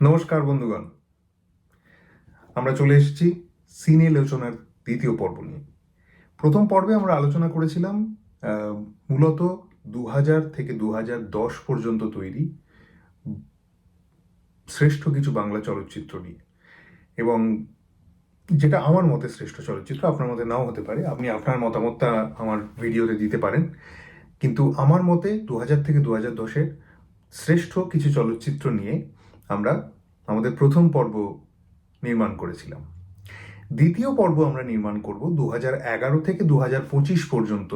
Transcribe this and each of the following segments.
নমস্কার বন্ধুগণ, আমরা চলে এসেছি সিনে আলোচনার দ্বিতীয় পর্ব নিয়ে। প্রথম পর্বে আমরা আলোচনা করেছিলাম মূলত 2000 থেকে 2010 পর্যন্ত তৈরি শ্রেষ্ঠ কিছু বাংলা চলচ্চিত্র নিয়ে, এবং যেটা আমার মতে শ্রেষ্ঠ চলচ্চিত্র, আপনার মতে নাও হতে পারে। আপনি আপনার মতামতটা আমার ভিডিওতে দিতে পারেন, কিন্তু আমার মতে 2000 থেকে 2010-এর শ্রেষ্ঠ কিছু চলচ্চিত্র নিয়ে আমরা আমাদের প্রথম পর্ব নির্মাণ করেছিলাম। দ্বিতীয় পর্ব আমরা নির্মাণ করব 2011 থেকে 2025 পর্যন্ত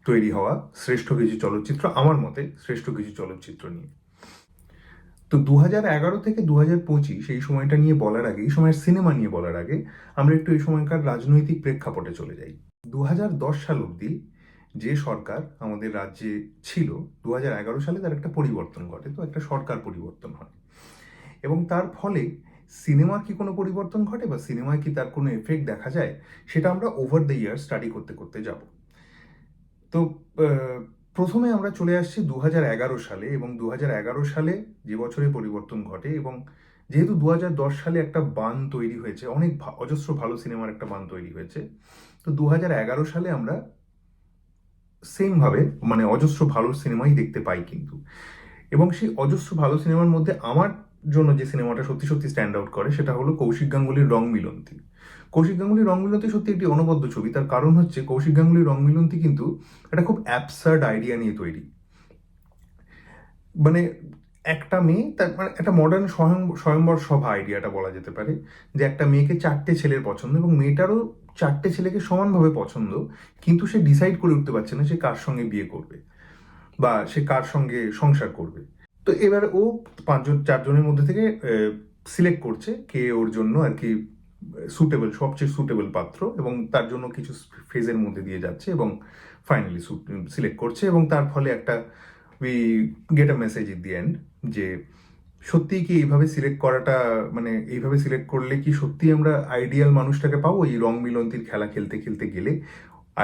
তৈরি হওয়া শ্রেষ্ঠ কিছু চলচ্চিত্র, আমার মতে শ্রেষ্ঠ কিছু চলচ্চিত্র নিয়ে। তো 2011 থেকে 2025 এই সময়টা নিয়ে বলার আগে, এই সময়ের সিনেমা নিয়ে বলার আগে আমরা একটু এই সময়কার রাজনৈতিক প্রেক্ষাপটে চলে যাই। 2010 সাল অবধি যে সরকার আমাদের রাজ্যে ছিল, 2011 সালে তার একটা পরিবর্তন ঘটে, তো একটা সরকার পরিবর্তন হয়, এবং তার ফলে সিনেমার কি কোনো পরিবর্তন ঘটে বা সিনেমায় কি তার কোনো এফেক্ট দেখা যায়, সেটা আমরা ওভার দ্য ইয়ার স্টাডি করতে করতে যাব। তো প্রথমে আমরা চলে আসছি 2011 সালে, এবং 2011 সালে যে বছরে পরিবর্তন ঘটে, এবং যেহেতু 2010 সালে একটা বান তৈরি হয়েছে, অনেক অজস্র ভালো সিনেমার একটা বান তৈরি হয়েছে, তো 2011 সালে আমরা সেমভাবে মানে অজস্র ভালো সিনেমাই দেখতে পাই কিন্তু। এবং সেই অজস্র ভালো সিনেমার মধ্যে আমার জন্য যে সিনেমাটা সত্যি সত্যি স্ট্যান্ড আউট করে সেটা হলো কৌশিক গাঙ্গুলির রং মিলন্তি। কৌশিক গাঙ্গুলির রং মিলন্তি সত্যি একটি অনবদ্য ছবি। তার কারণ হচ্ছে কৌশিক গাঙ্গুলির রং মিলন্তি কিন্তু একটা খুব অ্যাবসার্ড আইডিয়া নিয়ে তৈরি। মানে একটা মেয়ে, তার মানে একটা মডার্ন স্বয়ংবর সভা আইডিয়াটা বলা যেতে পারে, যে একটা মেয়েকে চারটে ছেলের পছন্দ এবং মেয়েটারও চারটে ছেলেকে সমানভাবে পছন্দ, কিন্তু সে ডিসাইড করে উঠতে পারছে না সে কার সঙ্গে বিয়ে করবে বা সে কার সঙ্গে সংসার করবে। তো এবার ও চারজনের মধ্যে থেকে সিলেক্ট করছে কে ওর জন্য আর কি সুটেবল, সবচেয়ে সুটেবল পাত্র, এবং তার জন্য কিছু ফেজের মধ্যে দিয়ে যাচ্ছে এবং ফাইনালি সিলেক্ট করছে, এবং তার ফলে একটা we get a message it the end যে সত্যিই কি এইভাবে সিলেক্ট করাটা, মানে এইভাবে সিলেক্ট করলে কি সত্যি আমরা আইডিয়াল মানুষটাকে পাবো এই রং মিলন্তির খেলা খেলতে খেলতে গেলে?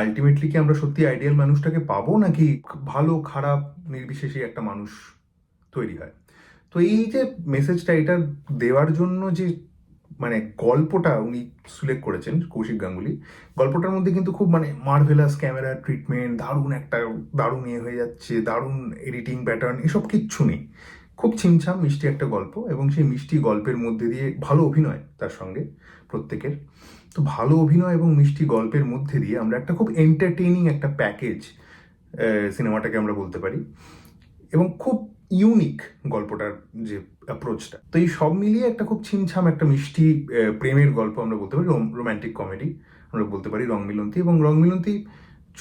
আলটিমেটলি কি আমরা সত্যি আইডিয়াল মানুষটাকে পাবো, নাকি ভালো খারাপ নির্বিশেষে একটা মানুষ তৈরি হয়? তো এই যে মেসেজটা, এটা দেওয়ার জন্য যে মানে গল্পটা উনি সিলেক্ট করেছেন কৌশিক গাঙ্গুলি, গল্পটার মধ্যে কিন্তু খুব মানে মার্ভেলাস ক্যামেরা ট্রিটমেন্ট, দারুণ একটা দারুণ ইয়ে হয়ে যাচ্ছে, দারুণ এডিটিং প্যাটার্ন, এসব কিচ্ছু নেই। খুব ছিমছাম মিষ্টি একটা গল্প, এবং সেই মিষ্টি গল্পের মধ্যে দিয়ে ভালো অভিনয় তার সঙ্গে প্রত্যেকের। তো ভালো অভিনয় এবং মিষ্টি গল্পের মধ্যে দিয়ে আমরা একটা খুব এন্টারটেইনিং একটা প্যাকেজ সিনেমাটাকে আমরা বলতে পারি, এবং খুব ইউনিক গল্পটার যে অ্যাপ্রোচটা। তো এই সব মিলিয়ে একটা খুব ছিমছাম একটা মিষ্টি প্রেমের গল্প আমরা বলতে পারি, রোম্যান্টিক কমেডি আমরা বলতে পারি রং মিলন্তি। এবং রং মিলন্তি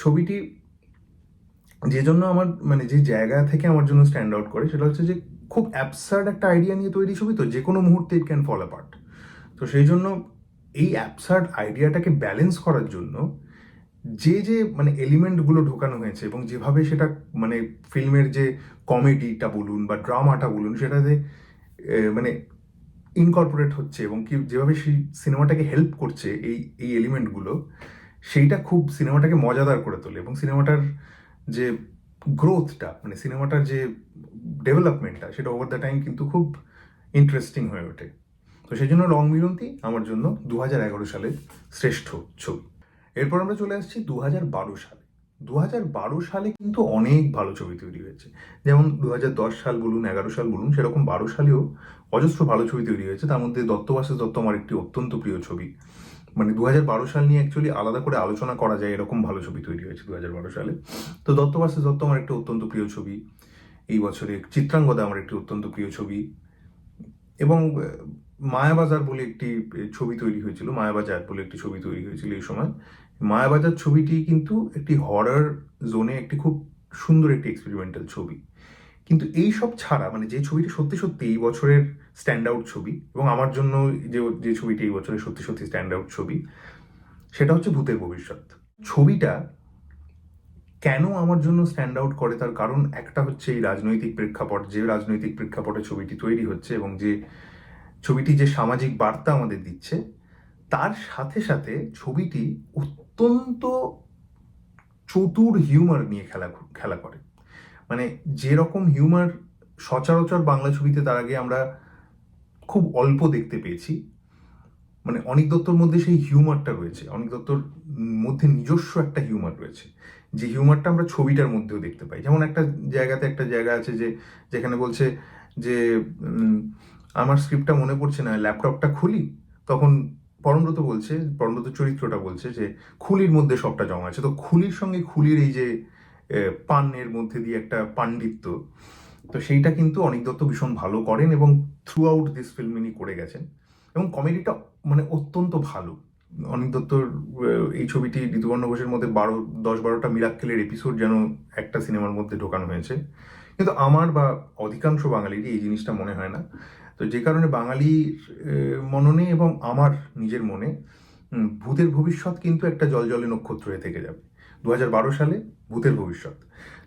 ছবিটি যে জন্য আমার মানে যে জায়গা থেকে আমার জন্য স্ট্যান্ড আউট করে, সেটা হচ্ছে যে খুব অ্যাবসার্ড একটা আইডিয়া নিয়ে তৈরি ছবি, তো যে কোনো মুহূর্তে ইট ক্যান ফল অ্যাপার্ট। তো সেই জন্য এই অ্যাবসার্ড আইডিয়াটাকে ব্যালেন্স করার জন্য যে যে মানে এলিমেন্টগুলো ঢোকানো হয়েছে, এবং যেভাবে সেটা মানে ফিল্মের যে কমেডিটা বলুন বা ড্রামাটা বলুন, সেটাতে মানে ইনকর্পোরেট হচ্ছে, এবং কি যেভাবে সেই সিনেমাটাকে হেল্প করছে এই এই এলিমেন্টগুলো, সেইটা খুব সিনেমাটাকে মজাদার করে তোলে, এবং সিনেমাটার যে গ্রোথটা, মানে সিনেমাটার যে ডেভেলপমেন্টটা, সেটা ওভার দ্য টাইম কিন্তু খুব ইন্টারেস্টিং হয়ে ওঠে। তো সেই জন্য রং মিলন্তি আমার জন্য 2011 সালের শ্রেষ্ঠ ছবি। এরপর আমরা চলে আসছি 2012 সালে। 2012 সালে কিন্তু অনেক ভালো ছবি তৈরি হয়েছে, যেমন 2010 সাল বলুন, 11 সাল বলুন, সেরকম 12 সালেও অজস্র ভালো ছবি তৈরি হয়েছে। তার মধ্যে দত্ত বাসেস দত্ত আমার একটি অত্যন্ত প্রিয় ছবি। মানে 2012 সাল নিয়ে অ্যাকচুয়ালি আলাদা করে আলোচনা করা যায়, এরকম ভালো ছবি তৈরি হয়েছে 2012 সালে। তো দত্ত বাসেস দত্ত আমার একটি অত্যন্ত প্রিয় ছবি। এই বছরে চিত্রাঙ্গদা আমার একটি অত্যন্ত প্রিয় ছবি। এবং মায়াবাজার বলে একটি ছবি তৈরি হয়েছিল, মায়াবাজার বলে একটি ছবি তৈরি হয়েছিল এই সময়। মায়াবাজার ছবিটি কিন্তু একটি হরর জোনে একটি খুব সুন্দর একটি এক্সপেরিমেন্টাল ছবি। কিন্তু এই সব ছাড়া মানে যে ছবিটি সত্যি সত্যি এই বছরের স্ট্যান্ড আউট ছবি, এবং আমার জন্য যে যে ছবিটি এই বছরের সত্যি সত্যি স্ট্যান্ড আউট ছবি, সেটা হচ্ছে ভূতের ভবিষ্যৎ। ছবিটা কেন আমার জন্য স্ট্যান্ড আউট করে, তার কারণ একটা হচ্ছে এই রাজনৈতিক প্রেক্ষাপট, যে রাজনৈতিক প্রেক্ষাপটে ছবিটি তৈরি হচ্ছে, এবং যে ছবিটি যে সামাজিক বার্তা আমাদের দিচ্ছে, তার সাথে সাথে ছবিটি অত্যন্ত চতুর হিউমার নিয়ে খেলা করে। মানে যেরকম হিউমার সচরাচর বাংলা ছবিতে তার আগে আমরা খুব অল্প দেখতে পেয়েছি। মানে অনিক দত্তর মধ্যে সেই হিউমারটা রয়েছে, অনিক দত্তর মধ্যে নিজস্ব একটা হিউমার রয়েছে, যে হিউমারটা আমরা ছবিটার মধ্যেও দেখতে পাই। যেমন একটা জায়গাতে একটা জায়গা আছে যে যেখানে বলছে যে আমার স্ক্রিপ্টটা মনে পড়ছে না, ল্যাপটপটা খুলি, তখন পরমব্রত বলছে, পরমব্রত চরিত্রটা বলছে যে খুলির মধ্যে সবটা জমা আছে। তো খুলির সঙ্গে খুলির এই যে পানের মধ্যে দিয়ে একটা পাণ্ডিত্য, তো সেইটা কিন্তু অনিক দত্ত ভীষণ ভালো করেন এবং থ্রু আউট দিস ফিল্ম ইনি করে গেছেন। এবং কমেডিটা মানে অত্যন্ত ভালো। অনিক দত্তর এই ছবিটি ঋতুপর্ণ ঘোষের মধ্যে 10-12টা মিরাক্কেলের এপিসোড যেন একটা সিনেমার মধ্যে ঢোকানো হয়েছে, কিন্তু আমার বা অধিকাংশ বাঙালিরই এই জিনিসটা মনে হয় না। তো যে কারণে বাঙালির মননে এবং আমার নিজের মনে ভূতের ভবিষ্যৎ কিন্তু একটা জলজলে নক্ষত্র হয়ে থেকে যাবে 2012 সালে। ভূতের ভবিষ্যৎ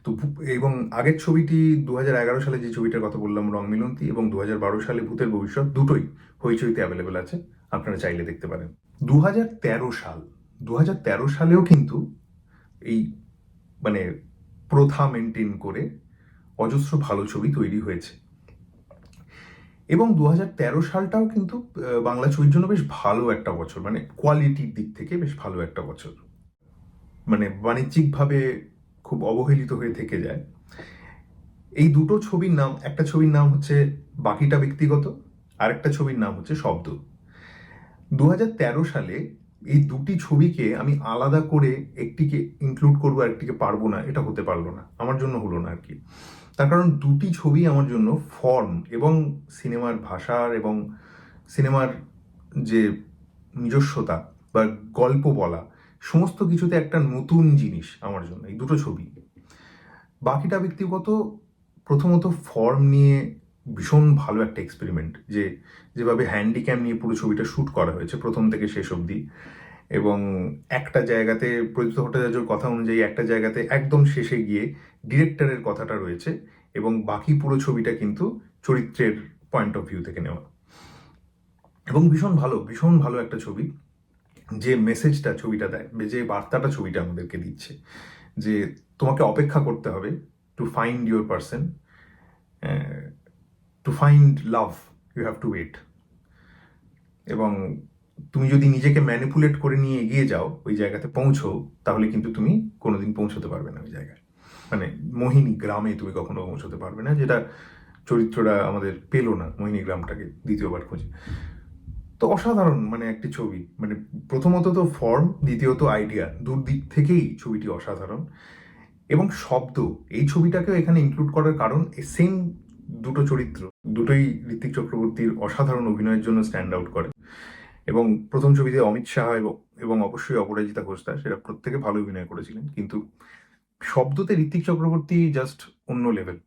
তো এবং আগের ছবিটি 2011 সালে যে ছবিটার কথা বললাম রং মিলন্তি, এবং 2012 সালে ভূতের ভবিষ্যৎ, দুটোই হইচইতে অ্যাভেলেবেল আছে, আপনারা চাইলে দেখতে পারেন। 2013 সাল, 2013 সালেও কিন্তু এই মানে প্রথা মেনটেন করে অজস্র ভালো ছবি তৈরি হয়েছে। এবং 2013 সালটাও কিন্তু বাংলা ছবির জন্য বেশ ভালো একটা বছর, মানে কোয়ালিটির দিক থেকে বেশ ভালো একটা বছর, মানে বাণিজ্যিকভাবে খুব অবহেলিত হয়ে থেকে যায়। এই দুটো ছবির নাম, একটা ছবির নাম হচ্ছে বাকিটা ব্যক্তিগত, আর একটা ছবির নাম হচ্ছে শব্দ। 2013 সালে এই দুটি ছবিকে আমি আলাদা করে একটিকে ইনক্লুড করবো আর একটিকে পারবো না, এটা হতে পারলো না, আমার জন্য হলো না আর কি। তার কারণ দুটি ছবি আমার জন্য ফর্ম এবং সিনেমার ভাষার এবং সিনেমার যে নিজস্বতা বা গল্প বলা, সমস্ত কিছুতে একটা নতুন জিনিস আমার জন্য এই দুটো ছবি। বাকিটা ব্যক্তিগত প্রথমত ফর্ম নিয়ে ভীষণ ভালো একটা এক্সপেরিমেন্ট, যে যেভাবে হ্যান্ডিক্যাম নিয়ে পুরো ছবিটা শ্যুট করা হয়েছে প্রথম থেকে শেষ অবধি, এবং একটা জায়গাতে প্রদীপ্ত ভট্টাচার্যর কথা অনুযায়ী একটা জায়গাতে একদম শেষে গিয়ে ডিরেক্টরের কথাটা রয়েছে, এবং বাকি পুরো ছবিটা কিন্তু চরিত্রের পয়েন্ট অফ ভিউ থেকে নেওয়া। এবং ভীষণ ভালো একটা ছবি, যে মেসেজটা ছবিটা দেয়, যে বার্তাটা ছবিটা আমাদেরকে দিচ্ছে, যে তোমাকে অপেক্ষা করতে হবে to find your person, to find love you have to wait. এবং তুমি যদি নিজেকে ম্যানিপুলেট করে নিয়ে এগিয়ে যাও ওই জায়গাতে পৌঁছো, তাহলে কিন্তু তুমি কোনোদিন পৌঁছতে পারবে না ওই জায়গায়, মানে মোহিনী গ্রামে তুমি কখনো পৌঁছতে পারবে না, যেটা চরিত্রটা আমাদের পেলো না মোহিনী গ্রামটাকে দ্বিতীয়বার খুঁজে। তো অসাধারণ মানে একটি ছবি, মানে প্রথমত তো ফর্ম, দ্বিতীয়ত আইডিয়া, দুদিক থেকেই ছবিটি অসাধারণ। এবং শব্দ, এই ছবিটাকেও এখানে ইনক্লুড করার কারণ সেম দুটো চরিত্র, দুটোই ঋত্বিক চক্রবর্তীর অসাধারণ অভিনয়ের জন্য স্ট্যান্ড আউট করে। এবং প্রথম ছবিতে অমিত শাহ এবং অবশ্যই অপরাজিতা ঘোষদা, সেটা প্রত্যেকে ভালো অভিনয় করেছিলেন, কিন্তু শব্দতে ঋত্বিক চক্রবর্তী জাস্ট অন্য লেভেল,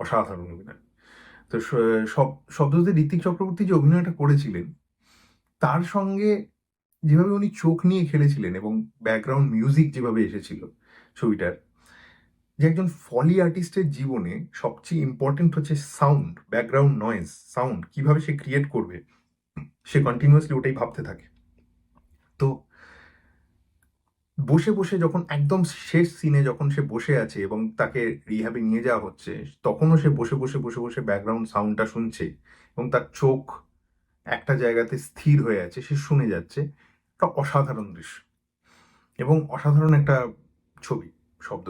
অসাধারণ অভিনয়। তো শব্দতে ঋত্বিক চক্রবর্তী যে অভিনয়টা করেছিলেন, তার সঙ্গে যেভাবে উনি চোখ নিয়ে খেলেছিলেন এবং ব্যাকগ্রাউন্ড মিউজিক যেভাবে এসেছিল ছবিটার, যে একজন ফলি আর্টিস্টের জীবনে সবচেয়ে ইম্পর্টেন্ট হচ্ছে সাউন্ড, ব্যাকগ্রাউন্ড নয়েজ, সাউন্ড কিভাবে সে ক্রিয়েট করবে, সে কন্টিনিউয়াসলি ওটাই ভাবতে থাকে। তো বসে বসে যখন একদম শেষ সিনে যখন সে বসে আছে এবং তাকে রিহ্যাবে নিয়ে যাওয়া হচ্ছে, তখনও সে বসে বসে ব্যাকগ্রাউন্ড সাউন্ডটা শুনছে, এবং তার চোখ একটা জায়গাতে স্থির হয়ে আছে, সে শুনে যাচ্ছে। একটা অসাধারণ দৃশ্য এবং অসাধারণ একটা ছবি শব্দ।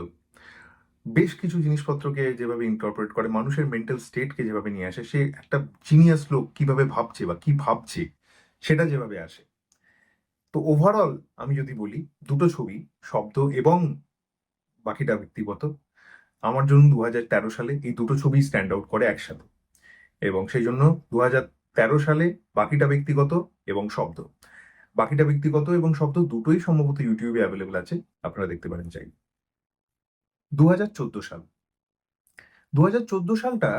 বেশ কিছু জিনিসপত্রকে যেভাবে ইনকর্পোরেট করে, মানুষের মেন্টাল স্টেটকে যেভাবে নিয়ে আসে, সে একটা জিনিয়াস লোক কিভাবে ভাবছে বা কি ভাবছে সেটা যেভাবে আসে। তো ওভারঅল আমি যদি বলি, দুটো ছবি, শব্দ এবং বাকিটা ব্যক্তিগত, আমার জন্য 2013 সালে এই দুটো ছবি স্ট্যান্ড আউট করে একসাথে। এবং সেই জন্য 2013 সালে বাকিটা ব্যক্তিগত এবং শব্দ, বাকিটা ব্যক্তিগত এবং শব্দ দুটোই সম্ভবত ইউটিউবে অ্যাভেলেবল আছে, আপনারা দেখতে পারেন চাই। 2014 সাল, 2014 সালটা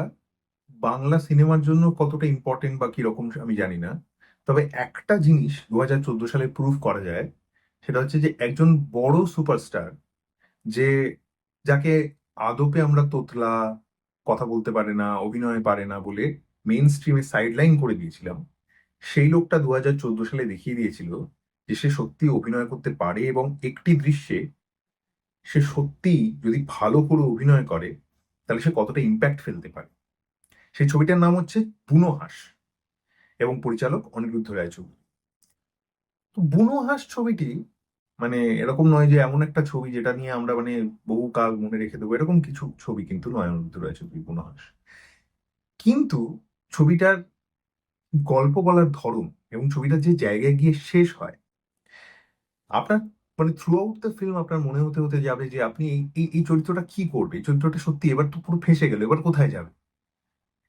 বাংলা সিনেমার জন্য কতটা ইম্পর্টেন্ট বা কিরকম আমি জানি না, তবে একটা জিনিস 2014 সালে প্রুভ করা যায়, সেটা হচ্ছে যে একজন বড় সুপারস্টার, যে যাকে আদপে আমরা তোতলা, কথা বলতে পারে না, অভিনয় পারে না বলে মেইন স্ট্রিমে সাইডলাইন করে দিয়েছিলাম, সেই লোকটা 2014 সালে দেখিয়ে দিয়েছিল যে সে সত্যি অভিনয় করতে পারে, এবং একটি দৃশ্যে সে সত্যি যদি ভালো করে অভিনয় করে তাহলে সে কতটা ইম্প্যাক্ট ফেলতে পারে। সেই ছবিটার নাম হচ্ছে বুনো হাঁস। এবং পরিচালক অনিরুদ্ধ রায়চৌধুরী। তো বুনো হাঁস ছবিটি মানে এরকম নয় যে এমন একটা ছবি যেটা নিয়ে আমরা মানে বহু কাল মনে রেখে দেবো, এরকম কিছু ছবি কিন্তু নয় অনিরুদ্ধ রায়চৌধুরী বুনো হাঁস। কিন্তু ছবিটার গল্প বলার ধরন এবং ছবিটা যে জায়গায় গিয়ে শেষ হয়, আপনার মানে থ্রু আউট দ্য ফিল্ম আপনার মনে হতে হতে যাবে যে আপনি এই চরিত্রটা কি করবে, এই চরিত্রটা সত্যি এবার তো পুরো ফেঁসে গেল, এবার কোথায় যাবে।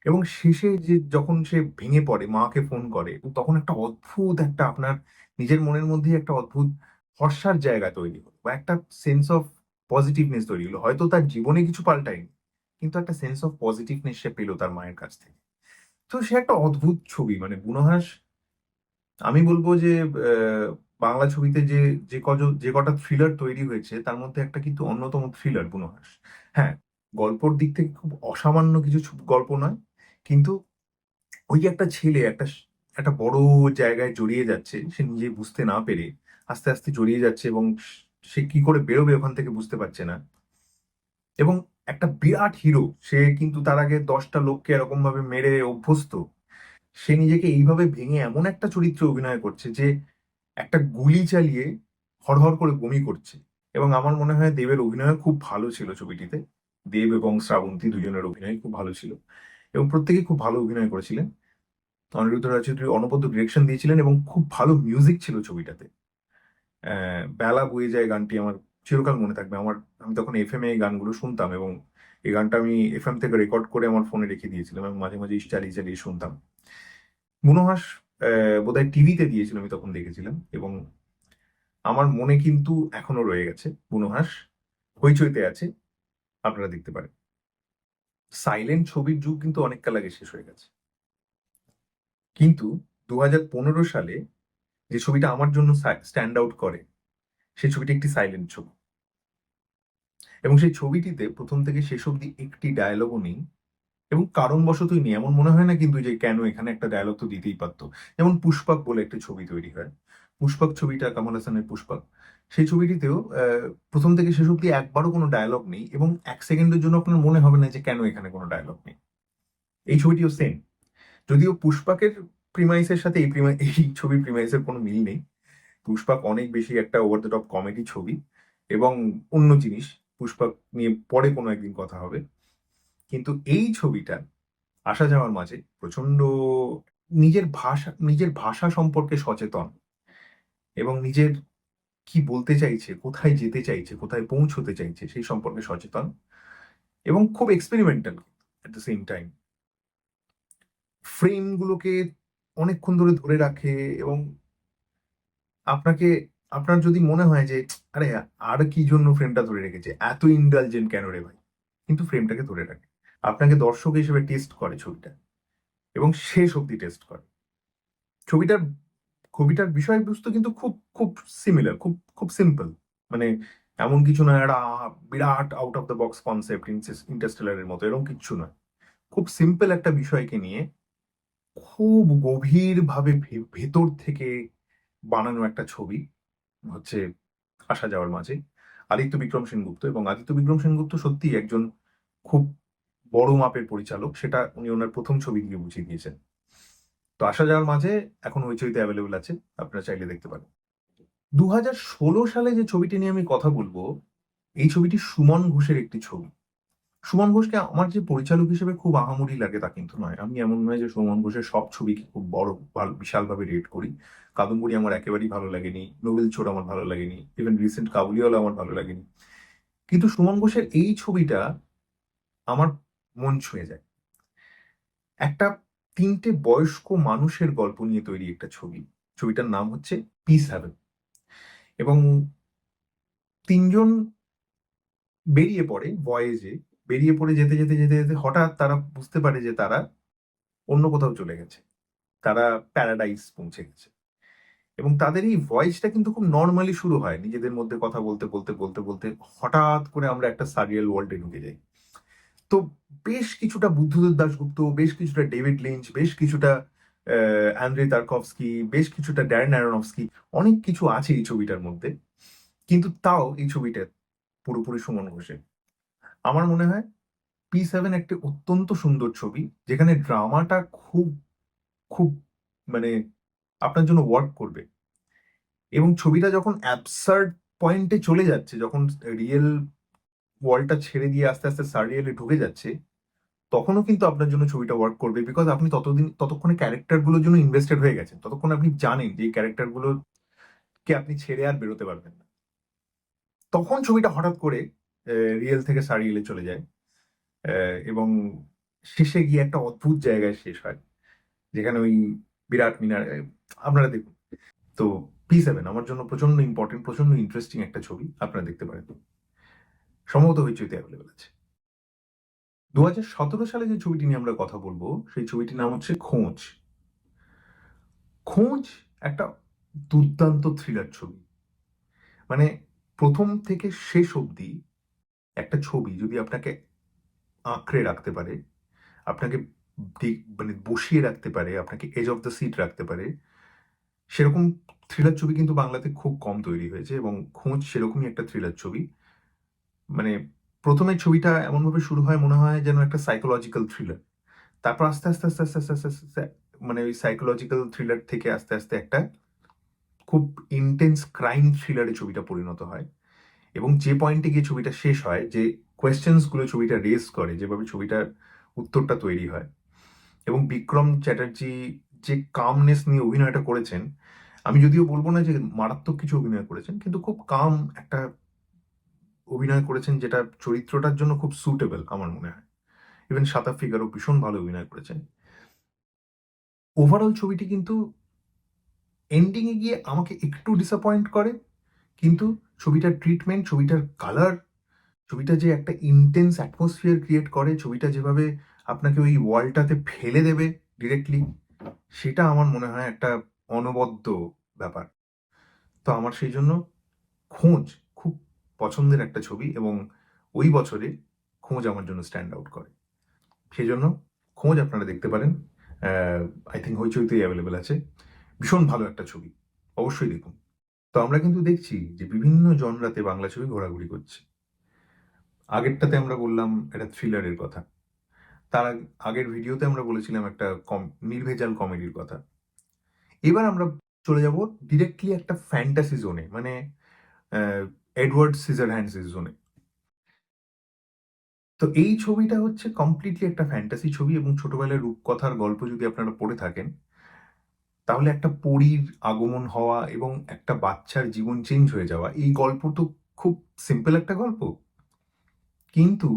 এবং শেষে যে যখন সে ভেঙে পড়ে, মাকে ফোন করে, তখন একটা অদ্ভুত একটা আপনার নিজের মনের মধ্যে একটা অদ্ভুত ভরসার জায়গা তৈরি হলো, বা একটা সেন্স অফ পজিটিভনেস তৈরি হলো। হয়তো তার জীবনে কিছু পাল্টায়নি, কিন্তু একটা সেন্স অফ পজিটিভনেস সে পেলো তার মায়ের কাছ থেকে। তো সে একটা অদ্ভুত ছবি মানে বুনোহাস। আমি বলবো যে আহ, বাংলা ছবিতে যে যে কটা থ্রিলার তৈরি হয়েছে তার মধ্যে একটা কিন্তু অন্যতম থ্রিলার বুনোহাস। হ্যাঁ, গল্পর দিক থেকে খুব অসামান্য কিছু গল্প নয়, কিন্তু ওই যে একটা ছেলে একটা বড় জায়গায় জড়িয়ে যাচ্ছে, সে নিজে বুঝতে না পেরে আস্তে আস্তে জড়িয়ে যাচ্ছে, এবং সে কি করে বেরোবে ওখান থেকে বুঝতে পারছে না। এবং একটা বিরাট হিরো, সে কিন্তু তার আগে 10টা লোককে এরকম ভাবে মেরে অভ্যস্ত, সে নিজেকে এইভাবে ভেঙে এমন একটা চরিত্রে অভিনয় করছে যে একটা গুলি চালিয়ে হড়হড় করে বমি করছে। এবং আমার মনে হয় দেবের অভিনয় খুব ভালো ছিল ছবিটিতে। দেব এবং শ্রাবন্তী দুজনের অভিনয় খুব ভালো ছিল, এবং প্রত্যেকেই খুব ভালো অভিনয় করেছিলেন। অনিরুদ্ধ রায়চৌধুরী অনবদ্য ডিরেকশন দিয়েছিলেন, এবং খুব ভালো মিউজিক ছিল ছবিটাতে। বেলা বয়ে যায় গানটি আমার চিরকাল মনে থাকবে। আমি তখন এফএম এ এই গানগুলো শুনতাম, এবং এই গানটা আমি এফএম থেকে রেকর্ড করে আমার ফোনে রেখে দিয়েছিলাম, এবং মাঝে মাঝে চালিয়ে চালিয়ে শুনতাম। বুনোহাস বোধহয় টিভিতে দিয়েছিল, আমি তখন দেখেছিলাম, এবং আমার মনে কিন্তু এখনো রয়ে গেছে বুনোহাস। হইচইতে আছে, আপনারা দেখতে পারেন। সাইলেন্ট ছবির যুগ কিন্তু অনেক কাল আগে শেষ হয়ে গেছে, কিন্তু 2015 সালে যে ছবিটা আমার জন্য স্ট্যান্ড আউট করে, সেই ছবিটি একটি সাইলেন্ট ছবি। এবং সেই ছবিটিতে প্রথম থেকে শেষ অবধি একটি ডায়লগও নেই, এবং কারণবশতই নেই। এমন মনে হয় না কিন্তু যে কেন এখানে একটা ডায়লগ তো দিতেই পারতো। যেমন পুষ্পাক বলে একটা ছবি তৈরি হয়, পুষ্পাক ছবিটা কামাল হাসানের পুষ্পাক, সেই ছবিটিতেও প্রথম থেকে শেষ অবধি একবারও কোনো ডায়লগ নেই, এবং 1 সেকেন্ডের জন্য আপনার মনে হবে না যে কেন এখানে কোনো ডায়লগ নেই। এই ছবিটিও সেম, যদিও পুষ্পাকের প্রিমাইসের সাথে এই ছবির প্রিমাইসের কোনো মিল নেই। পুষ্পাক অনেক বেশি একটা ওভার দ্য টপ কমেডি ছবি, এবং অন্য জিনিস, পুষ্পাক নিয়ে পরে কোনো একদিন কথা হবে। কিন্তু এই ছবিটা আসা যাওয়ার মাঝে প্রচন্ড নিজের ভাষা সম্পর্কে সচেতন, এবং নিজের কি বলতে চাইছে, কোথায় যেতে চাইছে, কোথায় পৌঁছতে চাইছে সেই সম্পর্কে সচেতন, এবং খুব experimental at the same time. ফ্রেমগুলোকে অনেকক্ষণ ধরে ধরে রাখে, এবং আপনাকে আপনার যদি মনে হয় যে আরে আর কি জন্য ফ্রেমটা ধরে রেখেছে, এত ইন্ডালজেন্ট কেন রে ভাই, কিন্তু ফ্রেমটাকে ধরে রাখে, আপনাকে দর্শক হিসেবে টেস্ট করে ছবিটা, এবং শেষ অব্দি টেস্ট করে। ছবিটার ছবিটার বিষয়বস্তু কিন্তু খুব খুব সিমিলার, খুব খুব সিম্পল। মানে এমন কিছু নয় একটা বিরাট out of the box concept ইন্টারস্টেলারের মতো, এরকম কিচ্ছু নয়। খুব সিম্পল একটা বিষয়কে নিয়ে খুব গভীর ভাবে ভেতর থেকে বানানো একটা ছবি হচ্ছে আসা যাওয়ার মাঝে। আদিত্য বিক্রম সেনগুপ্ত, এবং আদিত্য বিক্রম সেনগুপ্ত সত্যি একজন খুব বড় মাপের পরিচালক, সেটা উনি ওনার প্রথম ছবি দিয়ে বুঝিয়ে দিয়েছেন। তো আসা যাওয়ার মাঝে এখন হইচইতে অ্যাভেলেবল আছে, আপনারা চাইলে দেখতে পারেন। 2016 সালে যে ছবিটি নিয়ে আমি কথা বলবো, এই ছবিটি সুমন ঘোষের একটি ছবি। সুমন ঘোষকে আমার যে পরিচালক হিসেবে খুব আহামরি লাগে তা কিন্তু নয়। আমি এমন নয় যে সুমন ঘোষের সব ছবিকে খুব বড় বিশালভাবে রেট করি। কাদম্বরী আমার একেবারেই ভালো লাগেনি, নোবেল ছোড় আমার ভালো লাগেনি, ইভেন রিসেন্ট কাবুলিওয়ালা আমার ভালো লাগেনি। কিন্তু সুমন ঘোষের এই ছবিটা আমার মন ছুঁয়ে যায়। একটা 3টে বয়স্ক মানুষের গল্প নিয়ে তৈরি একটা ছবি। ছবিটার নাম হচ্ছে P7। এবং 3জন বেরিয়ে পড়ে ভয়েজে, বেরিয়ে পড়ে যেতে যেতে যেতে যেতে হঠাৎ তারা বুঝতে পারে যে তারা অন্য কোথাও চলে গেছে, তারা প্যারাডাইস পৌঁছে গেছে। এবং তাদের এই ভয়েসটা কিন্তু খুব নর্মালি শুরু হয়, নিজেদের মধ্যে কথা বলতে বলতে বলতে বলতে হঠাৎ করে আমরা একটা সারিয়াল ওয়ার্ল্ডে ঢুকে যাই। তো বেশ কিছুটা বুদ্ধদেব দাশগুপ্ত, বেশ কিছুটা ডেভিড লিঞ্চ, বেশ কিছুটা অ্যান্দ্রে তারকভস্কি, বেশ কিছুটা ড্যারেন অ্যারোনফস্কি, অনেক কিছু আছে এই ছবিটার মধ্যে। কিন্তু তাও এই ছবিটা পুরোপুরি সুমন ঘোষের। আমার মনে হয় P7 একটি অত্যন্ত সুন্দর ছবি, যেখানে ড্রামাটা খুব খুব মানে আপনার জন্য ওয়ার্ক করবে। এবং ছবিটা যখন অ্যাবসার্ড পয়েন্টে চলে যাচ্ছে, যখন রিয়েল ওয়ার্ল্ডটা ছেড়ে দিয়ে আস্তে আস্তে সারিয়ালে ঢুকে যাচ্ছে, তখনও কিন্তু আপনার জন্য ছবিটা ওয়ার্ক করবে, বিকজ আপনি ততক্ষণে ক্যারেক্টারগুলোর জন্য ইনভেস্টেড হয়ে গেছেন। ততক্ষণ আপনি জানেন যে এই ক্যারেক্টারগুলোকে আপনি ছেড়ে আর বেরোতে পারবেন না। তখন ছবিটা হঠাৎ করে রিয়েল থেকে সারিয়েলে চলে যায়, এবং শেষে গিয়ে একটা অদ্ভুত জায়গায় শেষ হয়, যেখানে ওই বিরাট মিনার, আপনারা দেখুন। তো P7 আমার জন্য প্রচন্ড ইম্পর্টেন্ট, প্রচন্ড ইন্টারেস্টিং একটা ছবি, আপনারা দেখতে পারেন। সম্ভবত হইচইতে অ্যাভেলেবেল আছে। 2017 সালে যে ছবিটি নিয়ে আমরা কথা বলবো, সেই ছবিটির নাম হচ্ছে খোঁজ। খোঁজ একটা দুর্দান্ত থ্রিলার ছবি। মানে প্রথম থেকে শেষ অবধি একটা ছবি যদি আপনাকে আঁকড়ে রাখতে পারে, আপনাকে মানে বসিয়ে রাখতে পারে, আপনাকে এজ অফ দ্য সিট রাখতে পারে, সেরকম থ্রিলার ছবি কিন্তু বাংলাতে খুব কম তৈরি হয়েছে, এবং খোঁজ সেরকমই একটা থ্রিলার ছবি। মানে প্রথমে ছবিটা এমনভাবে শুরু হয়, মনে হয় যেন একটা সাইকোলজিক্যাল থ্রিলার। তারপর আস্তে আস্তে আস্তে আস্তে আস্তে আস্তে আস্তে আস্তে মানে ওই সাইকোলজিক্যাল থ্রিলার থেকে আস্তে আস্তে একটা খুব ইন্টেন্স ক্রাইম থ্রিলারে ছবিটা পরিণত হয়। এবং যে পয়েন্টে গিয়ে ছবিটা শেষ হয়, যে কোয়েশ্চেন্স গুলো ছবিটা রেজ করে, যেভাবে ছবিটার উত্তরটা তৈরি হয়, এবং বিক্রম চ্যাটার্জি যে কামনেস নিয়ে অভিনয়টা করেছেন, আমি যদিও বলবো না যে মারাত্মক কিছু অভিনয় করেছেন, কিন্তু খুব কাম একটা অভিনয় করেছেন, যেটা চরিত্রটার জন্য খুব সুটেবল আমার মনে হয়। ইভেন সাতা ফিগারও ভীষণ ভালো অভিনয় করেছেন। ওভারঅল ছবিটি কিন্তু এন্ডিং এ গিয়ে আমাকে একটু ডিসঅ্যাপয়েন্ট করে, কিন্তু ছবিটার ট্রিটমেন্ট, ছবিটার কালার, ছবিটা যে একটা ইন্টেন্স অ্যাটমসফিয়ার ক্রিয়েট করে, ছবিটা যেভাবে আপনাকে ওই ওয়ার্ল্ডটাতে ফেলে দেবে ডিরেক্টলি, সেটা আমার মনে হয় একটা অনবদ্য ব্যাপার। তো আমার সেই জন্য খোঁজ খুব পছন্দের একটা ছবি, এবং ওই বছরে খোঁজ আমার জন্য স্ট্যান্ড আউট করে। সেই জন্য খোঁজ আপনারা দেখতে পারেন। আই থিঙ্ক হইচইতেই অ্যাভেলেবেল আছে। ভীষণ ভালো একটা ছবি, অবশ্যই দেখুন। তো আমরা কিন্তু দেখছি যে বিভিন্ন জনরাতে বাংলা ছবি ঘোরাঘুরি করছে। আগেরটাতে আমরা বললাম একটা থ্রিলারের কথা, তার আগের ভিডিওতে আমরা বলেছিলাম একটা নির্ভেজাল কমেডির কথা। এবার আমরা চলে যাব ডিরেক্টলি একটা ফ্যান্টাসি জোনে, মানে এডওয়ার্ড সিজার হ্যান্ডসের জোনে। তো এই ছবিটা হচ্ছে কমপ্লিটলি একটা ফ্যান্টাসি ছবি, এবং ছোটবেলায় রূপকথার গল্প যদি আপনারা পড়ে থাকেন, তাহলে একটা পরীর আগমন হওয়া এবং একটা বাচ্চার জীবন চেঞ্জ হয়ে যাওয়া, এই গল্প তো খুব সিম্পল একটা গল্প। কিন্তু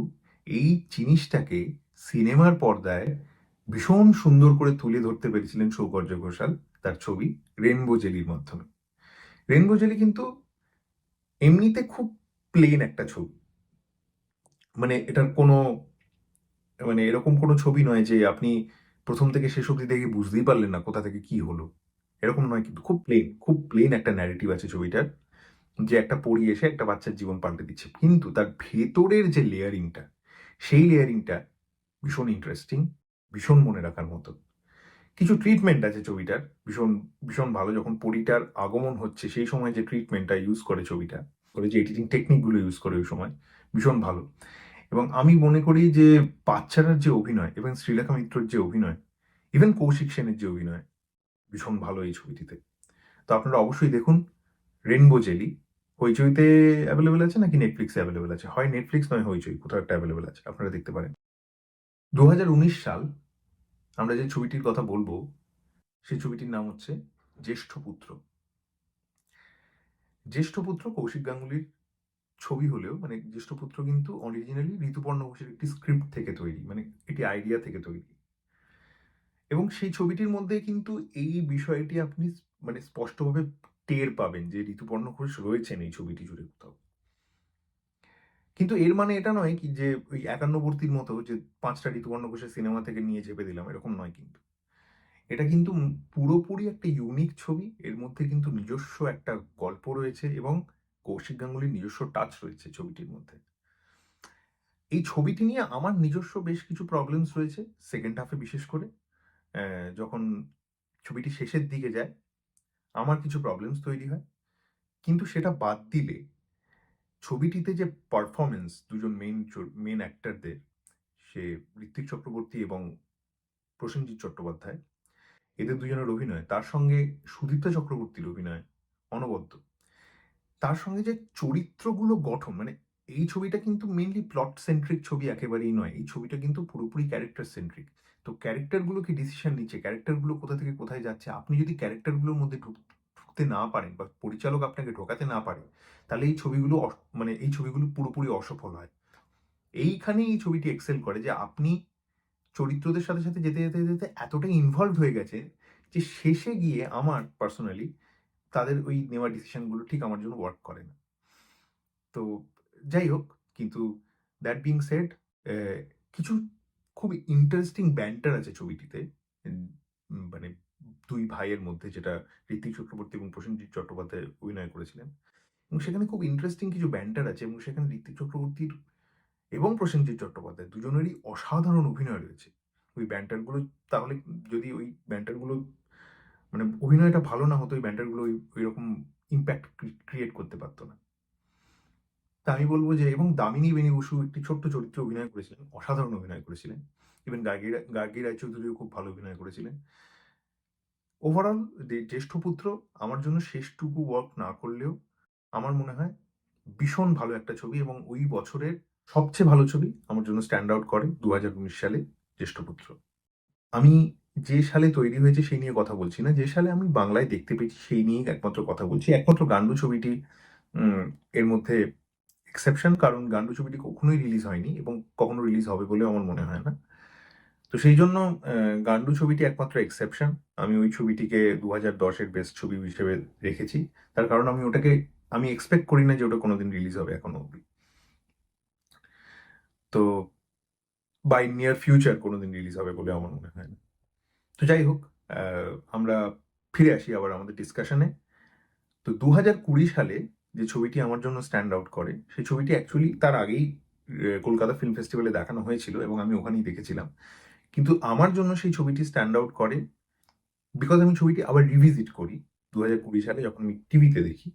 এই জিনিসটাকে সিনেমার পর্দায় ভীষণ সুন্দর করে তুলে ধরতে পেরেছিলেন সৌকর্য ঘোষাল তার ছবি রেনবো জেলির মাধ্যমে। রেনবো জেলি কিন্তু এমনিতে খুব প্লেন একটা ছবি, মানে এটার কোনো, মানে এরকম কোনো ছবি নয় যে আপনি প্রথম থেকে শেষ অবধি দেখে বুঝতেই পারলেন না কোথা থেকে কি হলো, এরকম নয়। কিন্তু খুব প্লেন একটা ন্যারেটিভ আছে ছবিটার, যে একটা পড়ি এসে একটা বাচ্চার জীবন পাল্টে দিচ্ছে, কিন্তু তার ভেতরের যে লেয়ারিংটা, সেই লেয়ারিংটা ভীষণ ইন্টারেস্টিং, ভীষণ মনে রাখার মতো। কিছু ট্রিটমেন্ট আছে ছবিটার ভীষণ ভীষণ ভালো। যখন পরীটার আগমন হচ্ছে সেই সময় যে ট্রিটমেন্টটা ইউজ করে ছবিটা, করে যে এডিটিং টেকনিকগুলো ইউজ করে ওই সময়, ভীষণ ভালো। এবং আমি মনে করি যে বাচ্চারার যে অভিনয় এবং শ্রীলেখা মিত্রর যে অভিনয়, ইভেন কৌশিক সেনের যে অভিনয়, ভীষণ ভালো এই ছবিটিতে। তো আপনারা অবশ্যই দেখুন রেনবো জেলি। হইচইতে অ্যাভেলেবেল আছে নাকি নেটফ্লিক্সে অ্যাভেলেবেল আছে, হয় নেটফ্লিক্স নয় হইচই, কোথাও একটা অ্যাভেলেবেল আছে, আপনারা দেখতে পারেন। 2019 সাল, আমরা যে ছবিটির কথা বলবো সেই ছবিটির নাম হচ্ছে জ্যেষ্ঠ পুত্র। জ্যেষ্ঠ পুত্র কৌশিক গাঙ্গুলির ছবি হলেও, মানে জ্যেষ্ঠ পুত্র কিন্তু অরিজিনালি ঋতুপর্ণ ঘোষের একটি স্ক্রিপ্ট থেকে তৈরি, মানে এটি আইডিয়া থেকে তৈরি। এবং সেই ছবিটির মধ্যে কিন্তু এই বিষয়টি আপনি মানে স্পষ্টভাবে টের পাবেন যে ঋতুপর্ণ ঘোষ রয়েছেন এই ছবিটি জুড়ে কোথাও। কিন্তু এর মানে এটা নয় কি যে ওই একান্নবর্তীর মতো যে 5টা ঋতুপর্ণ ঘোষের সিনেমা থেকে নিয়ে চেপে দিলাম, এরকম নয়। কিন্তু এটা কিন্তু পুরোপুরি একটা ইউনিক ছবি। এর মধ্যে কিন্তু নিজস্ব একটা গল্প রয়েছে, এবং কৌশিক গাঙ্গুলির নিজস্ব টাচ রয়েছে ছবিটির মধ্যে। এই ছবিটি নিয়ে আমার নিজস্ব বেশ কিছু প্রবলেমস রয়েছে সেকেন্ড হাফে, বিশেষ করে যখন ছবিটি শেষের দিকে যায় আমার কিছু প্রবলেমস তৈরি হয়। কিন্তু সেটা বাদ দিলে ছবিটিতে যে পারফরমেন্স দুজন মেন অ্যাক্টরদের, সে ঋত্বিক চক্রবর্তী এবং প্রসেনজিৎ চট্টোপাধ্যায়, এদের দুজনের অভিনয়, তার সঙ্গে সুদীপ্ত চক্রবর্তীর অভিনয় অনবদ্য। তার সঙ্গে যে চরিত্রগুলো গঠন, মানে এই ছবিটা কিন্তু মেনলি প্লট সেন্ট্রিক ছবি একেবারেই নয়, এই ছবিটা কিন্তু পুরোপুরি ক্যারেক্টার সেন্ট্রিক। তো ক্যারেক্টারগুলো কি ডিসিশন নিচ্ছে, ক্যারেক্টারগুলো কোথা থেকে কোথায় যাচ্ছে, আপনি যদি ক্যারেক্টারগুলোর মধ্যে ঢুকতে না পারেন বা পরিচালক আপনাকে ঢোকাতে না পারে, তাহলে এই ছবিগুলো মানে এই ছবিগুলো পুরোপুরি অসফল হয়। এইখানেই এই ছবিটি এক্সেল করে যে আপনি চরিত্রদের সাথে সাথে যেতে যেতে যেতে এতটাই ইনভলভ হয়ে গেছে যে শেষে গিয়ে আমার পার্সোনালি তাদের ওই নেওয়া ডিসিশনগুলো ঠিক আমার জন্য ওয়ার্ক করে না। তো যাই হোক, কিন্তু দ্যাট বিং সেড, কিছু খুব ইন্টারেস্টিং ব্যান্টার আছে ছবিটিতে, মানে দুই ভাইয়ের মধ্যে, যেটা ঋত্বিক চক্রবর্তী এবং প্রসেনজিৎ চট্টোপাধ্যায় অভিনয় করেছিলেন। এবং সেখানে খুব ইন্টারেস্টিং কিছু ব্যান্টার আছে, এবং সেখানে ঋত্বিক চক্রবর্তীর এবং প্রসেনজিৎ চট্টোপাধ্যায় দুজনেরই অসাধারণ অভিনয় রয়েছে ওই ব্যান্টারগুলো। তাহলে যদি ওই ব্যান্টারগুলো, মানে অভিনয়টা ভালো না হতো, ওই ব্যান্টারগুলো ওই রকম ইম্প্যাক্ট ক্রিয়েট করতে পারতো না। তা আমি বলবো যে, এবং দামিনী বেনী বসু একটি ছোট্ট চরিত্রে অভিনয় করেছিলেন, অসাধারণ অভিনয় করেছিলেন। ইভেন গার্গী রায়চৌধুরীও খুব ভালো অভিনয় করেছিলেন। ওভারঅল জ্যেষ্ঠপুত্র আমার জন্য শেষটুকু ওয়ার্ক না করলেও আমার মনে হয় ভীষণ ভালো একটা ছবি, এবং ওই বছরের সবচেয়ে ভালো ছবি আমার জন্য স্ট্যান্ড আউট করে 2019 সালে জ্যেষ্ঠপুত্র। আমি যে সালে তৈরি হয়েছে সেই নিয়ে কথা বলছি না, যে সালে আমি বাংলায় দেখতে পেয়েছি সেই নিয়েই একমাত্র কথা বলছি। একমাত্র গান্ডু ছবিটি এর মধ্যে এক্সেপশন, কারণ গান্ডু ছবিটি কখনোই রিলিজ হয়নি এবং কখনো রিলিজ হবে বলেও আমার মনে হয় না। তো সেই জন্য গান্ডু ছবিটি একমাত্র এক্সেপশন। আমি ওই ছবিটিকে 2010-এর বেস্ট ছবি হিসেবে রেখেছি, তার কারণ আমি এক্সপেক্ট করি না যে ওটা কোনোদিন রিলিজ হবে এখনো অব্দি। তো বাই নিয়ার ফিউচার কোনোদিন রিলিজ হবে বলে আমার মনে হয় না। তো যাই হোক, আমরা ফিরে আসি আবার আমাদের ডিসকাশনে। তো 2020 সালে যে ছবিটি আমার জন্য স্ট্যান্ড আউট করে, সেই ছবিটি অ্যাকচুয়ালি তার আগেই কলকাতা ফিল্ম ফেস্টিভ্যালে দেখানো হয়েছিল এবং আমি ওখানেই দেখেছিলাম। কিন্তু আমার জন্য সেই ছবিটি স্ট্যান্ড আউট করে বিকজ আমি ছবিটি আবার রিভিজিট করি 2020 সালে, যখন আমি টিভিতে দেখি।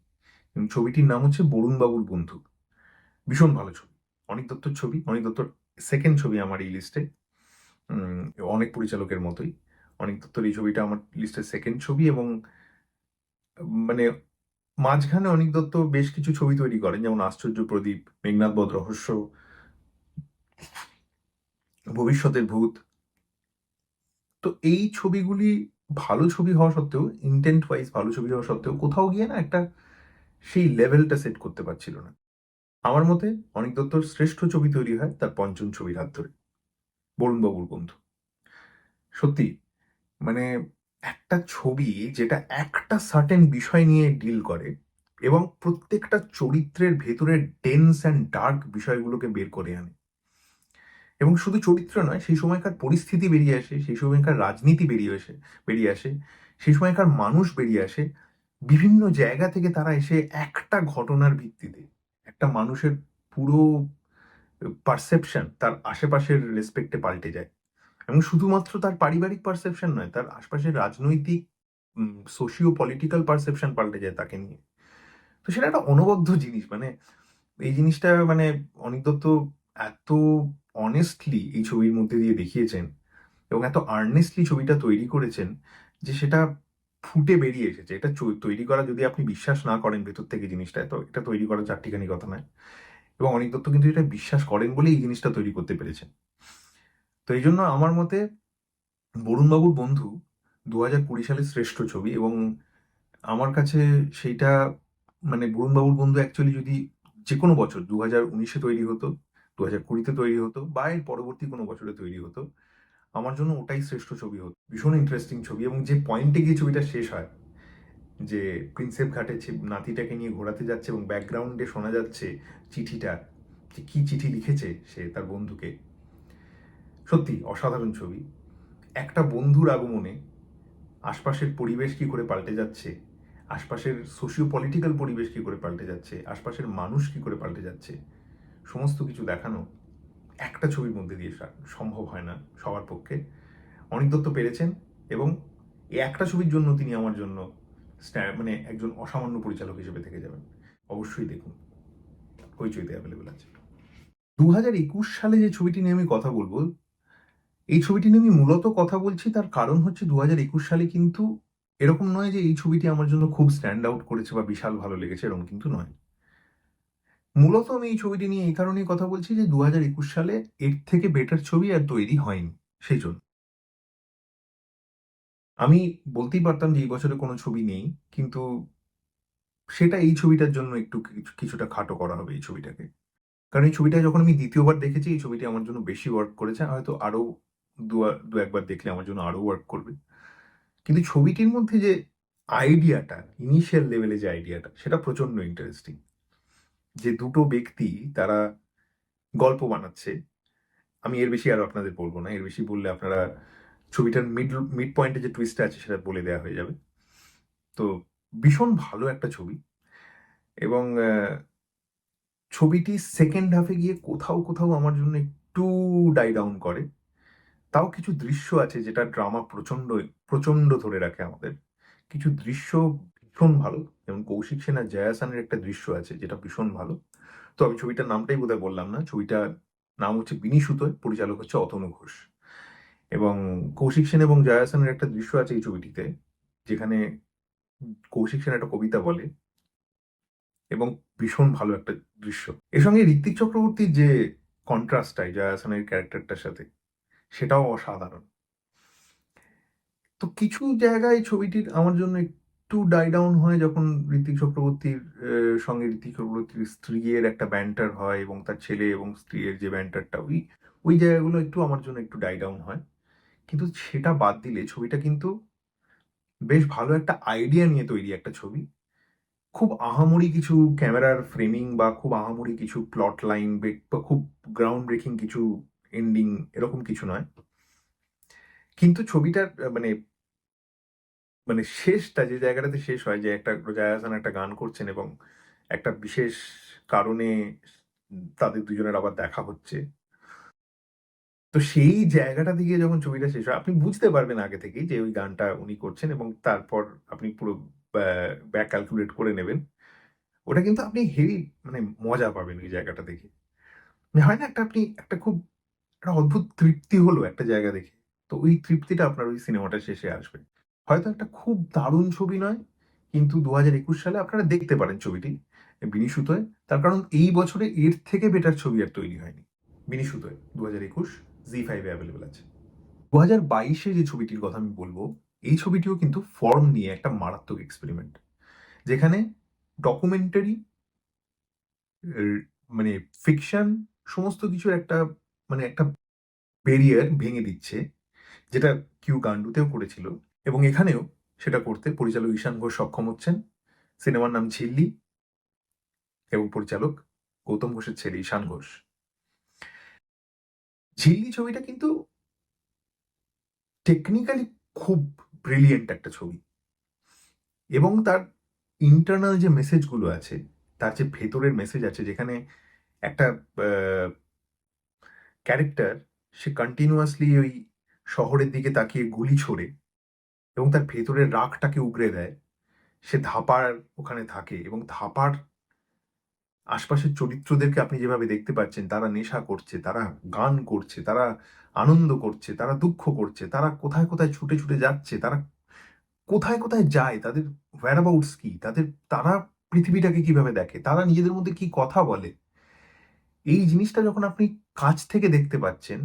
এবং ছবিটির নাম হচ্ছে বরুণবাবুর বন্ধু। ভীষণ ভালো ছবি, অনিক দত্তর ছবি, অনিক দত্তর সেকেন্ড ছবি আমার এই লিস্টে। অনেক পরিচালকের মতোই অনিক দত্তর এই ছবিটা আমার লিস্টের সেকেন্ড ছবি। এবং মানে মাঝখানে অনিক দত্ত বেশ কিছু ছবি তৈরি করেন, যেমন আশ্চর্য প্রদীপ, মেঘনাদ বধ রহস্য, ভবিষ্যতের ভূত। তো এই ছবিগুলি ভালো ছবি হওয়া সত্ত্বেও, ইন্টেন্ট ওয়াইজ ভালো ছবি হওয়া সত্ত্বেও, কোথাও গিয়ে না একটা সেই লেভেলটা সেট করতে পারছিল না। আমার মতে অনিক দত্তর শ্রেষ্ঠ ছবি তৈরি হয় তার পঞ্চম ছবির হাত ধরে, বরুণবাবুর বন্ধু। সত্যি, মানে একটা ছবি যেটা একটা সার্টেন বিষয় নিয়ে ডিল করে এবং প্রত্যেকটা চরিত্রের ভেতরের ডেন্স অ্যান্ড ডার্ক বিষয়গুলোকে বের করে আনে। এবং শুধু চরিত্র নয়, সেই সময়কার পরিস্থিতি বেরিয়ে আসে, সেই সময়কার রাজনীতি বেরিয়ে আসে, সেই সময়কার মানুষ বেরিয়ে আসে। বিভিন্ন জায়গা থেকে তারা এসে একটা ঘটনার ভিত্তিতে একটা মানুষের পুরো পারসেপশন তার আশেপাশের রেসপেক্টে পাল্টে যায়। এবং শুধুমাত্র তার পারিবারিক পারসেপশন নয়, তার আশপাশের রাজনৈতিক সোশিও পলিটিক্যাল পারসেপশন পাল্টে যায় তাকে নিয়ে। তো সেটা একটা অনবদ্য জিনিস। মানে এই জিনিসটা, মানে অনিক দত্ত এত অনেস্টলি এই ছবির মধ্যে দিয়ে দেখিয়েছেন এবং এত আর্নেস্টলি ছবিটা তৈরি করেছেন যে সেটা ফুটে বেরিয়ে এসেছে। এটা তৈরি করা, যদি আপনি বিশ্বাস না করেন ভেতর থেকে জিনিসটা, তো এটা তৈরি করা চারটিখানি কথা নয়। এবং অনিক দত্ত কিন্তু এটা বিশ্বাস করেন বলেই এই জিনিসটা তৈরি করতে পেরেছেন। তো এই জন্য আমার মতে বরুণবাবুর বন্ধু 2020 সালের শ্রেষ্ঠ ছবি। এবং আমার কাছে সেইটা, মানে বরুণবাবুর বন্ধু অ্যাকচুয়ালি যদি যে কোনো বছর 2019-এ তৈরি হতো, 2020-তে তৈরি হতো, বা এর পরবর্তী কোনো বছরে তৈরি হতো, আমার জন্য ওটাই শ্রেষ্ঠ ছবি হতো। ভীষণ ইন্টারেস্টিং ছবি। এবং যে পয়েন্টে গিয়ে ছবিটা শেষ হয়, যে প্রিন্সেপ ঘাটে নাতিটাকে নিয়ে ঘোরাতে যাচ্ছে এবং ব্যাকগ্রাউন্ডে শোনা যাচ্ছে চিঠিটা, যে কি চিঠি লিখেছে সে তার বন্ধুকে, সত্যি অসাধারণ ছবি। একটা বন্ধুর আগমনে আশপাশের পরিবেশ কি করে পাল্টে যাচ্ছে, আশপাশের সোশিও পলিটিক্যাল পরিবেশ কি করে পাল্টে যাচ্ছে, আশপাশের মানুষ কি করে পাল্টে যাচ্ছে, সমস্ত কিছু দেখানো একটা ছবির মধ্যে দিয়ে সম্ভব হয় না সবার পক্ষে। অনিক দত্ত পেরেছেন, এবং এই একটা ছবির জন্য তিনি আমার জন্য মানে একজন অসামান্য পরিচালক হিসেবে থেকে যাবেন। অবশ্যই দেখুন, হইচইতে অ্যাভেলেবেল আছে। 2021 সালে যে ছবিটি নিয়ে আমি কথা বলবো, এই ছবিটি নিয়ে আমি মূলত কথা বলছি, তার কারণ হচ্ছে 2021 সালে কিন্তু এরকম নয় যে এই ছবিটি আমার জন্য খুব স্ট্যান্ড আউট করেছে বা বিশাল ভালো লেগেছে, এরকম কিন্তু নয়। মূলত আমি এই ছবিটি নিয়ে এই কারণেই কথা বলছি যে 2021 সালে এর থেকে বেটার ছবি আর তৈরি হয়নি, সেই জন্য। আমি বলতেই পারতাম যে এই বছরে কোনো ছবি নেই, কিন্তু সেটা এই ছবিটার জন্য একটু কিছুটা খাটো করা হবে এই ছবিটাকে। কারণ এই ছবিটা যখন আমি দ্বিতীয়বার দেখেছি, এই ছবিটি আমার জন্য বেশি ওয়ার্ক করেছে। হয়তো আরো দু একবার দেখলে আমার জন্য আরো ওয়ার্ক করবে। কিন্তু ছবিটির মধ্যে যে আইডিয়াটা, ইনিশিয়াল লেভেলে যে আইডিয়াটা, সেটা প্রচন্ড ইন্টারেস্টিং। যে দুটো ব্যক্তি তারা গল্প বানাচ্ছে, আমি এর বেশি আর আপনাদের বলবো না, এর বেশি বললে আপনারা ছবিটার মিড পয়েন্টে যে টুইস্টটা আছে সেটা বলে দেওয়া হয়ে যাবে। তো ভীষণ ভালো একটা ছবি। এবং ছবিটি সেকেন্ড হাফে গিয়ে কোথাও কোথাও আমার জন্য একটু ডাই ডাউন করে। তাও কিছু দৃশ্য আছে যেটা ড্রামা প্রচন্ড প্রচন্ড ধরে রাখে আমাদের। কিছু দৃশ্য ভীষণ ভালো, যেমন কৌশিক সেন আর জয়া আহসানের একটা দৃশ্য আছে যেটা ভীষণ ভালো। তো আমি ছবিটার নামটাই বোধহয় বললাম না। ছবিটার নাম হচ্ছে বিনি সুতোয়, পরিচালক হচ্ছে অতনু ঘোষ। এবং কৌশিক সেন এবং জয়া আহসানের একটা দৃশ্য আছে এই ছবিটিতে, যেখানে কৌশিক সেন একটা কবিতা বলে, এবং ভীষণ ভালো একটা দৃশ্য। এর সঙ্গে ঋত্বিক চক্রবর্তীর যে কন্ট্রাস্টটাই জয়া আহসানের ক্যারেক্টারটার সাথে, সেটাও অসাধারণ। তো কিছু জায়গায় ছবিটির আমার জন্য একটু ডাই ডাউন হয় যখন ঋত্বিক চক্রবর্তীর সঙ্গে ঋত্বিক চক্রবর্তীর স্ত্রীর একটা ব্যান্টার হয়, এবং তার ছেলে এবং স্ত্রীর যে ব্যান্টারটা, ওই ওই জায়গাগুলো একটু আমার জন্য একটু ডাই ডাউন হয়। কিন্তু সেটা বাদ দিলে ছবিটা কিন্তু বেশ ভালো একটা আইডিয়া নিয়ে তৈরি একটা ছবি। খুব আহামরি কিছু ক্যামেরার ফ্রেমিং বা খুব আহামরি কিছু প্লট লাইন বা খুব গ্রাউন্ড ব্রেকিং কিছু এন্ডিং, এরকম কিছু নয়। কিন্তু ছবিটার মানে মানে শেষটা যে জায়গাটাতে শেষ হয়, যে একটা রোজা হাসান একটা গান করছেন এবং একটা বিশেষ কারণে তাদের দুজনের আবার দেখা হচ্ছে। তো সেই জায়গাটা থেকে যখন ছবিটা শেষ হয়, আপনি বুঝতে পারবেন আগে থেকেই যে ওই গানটা উনি করছেন, এবং তারপর আপনি পুরো ব্যাক ক্যালকুলেট করে নেবেন। ওটা কিন্তু আপনি হেভি মানে মজা পাবেন ওই জায়গাটা দেখে। মানে হয় না একটা, আপনি একটা খুব একটা অদ্ভুত তৃপ্তি হলো একটা জায়গা দেখে। তো ওই তৃপ্তিটা আপনার ওই সিনেমাটা শেষে আসবে। হয়তো একটা খুব দারুণ ছবি নয়, কিন্তু 2021 সালে আপনারা দেখতে পারেন ছবিটি, বিনি সুতোয়। তার কারণ এই বছরে এর থেকে বেটার ছবি আর তৈরি হয়নি। বিনি সুতোয় 2021 জি5 এ অ্যাভেলেবল আছে। 2022 যে ছবিটির কথা আমি বলবো, এই ছবিটিও কিন্তু ফর্ম নিয়ে একটা মারাত্মক এক্সপেরিমেন্ট, যেখানে ডকুমেন্টারি, মানে ফিকশন, সমস্ত কিছুর একটা মানে একটা ব্যারিয়ার ভেঙে দিচ্ছে, যেটা কিউ গান্ডুতেও করেছিল। এবং এখানেও সেটা করতে পরিচালক ঈশান ঘোষ সক্ষম হচ্ছেন। সিনেমার নাম ঝিল্লি, এবং পরিচালক গৌতম ঘোষের ছেলে ঈশান ঘোষ। ঝিল্লি ছবিটা কিন্তু টেকনিক্যালি খুব ব্রিলিয়েন্ট একটা ছবি, এবং তার ইন্টারনাল যে মেসেজগুলো আছে, তার যে ভেতরের মেসেজ আছে, যেখানে একটা ক্যারেক্টার, সে কন্টিনিউয়াসলি ওই শহরের দিকে তাকিয়ে গুলি ছোড়ে এবং তার ভেতরের রাগটাকে উগরে দেয়। সে ধাপার ওখানে থাকে, এবং ধাপার আশপাশের চরিত্রদেরকে আপনি যেভাবে দেখতে পাচ্ছেন, তারা নেশা করছে, তারা গান করছে, তারা আনন্দ করছে, তারা দুঃখ করছে, তারা কোথায় কোথায় ছুটে ছুটে যাচ্ছে, তারা কোথায় কোথায় যায়, তাদের whereabouts কি, তারা পৃথিবীটাকে কিভাবে দেখে, তারা নিজেদের মধ্যে কি কথা বলে। এই জিনিসটা যখন আপনি কাছ থেকে দেখতে পাচ্ছেন,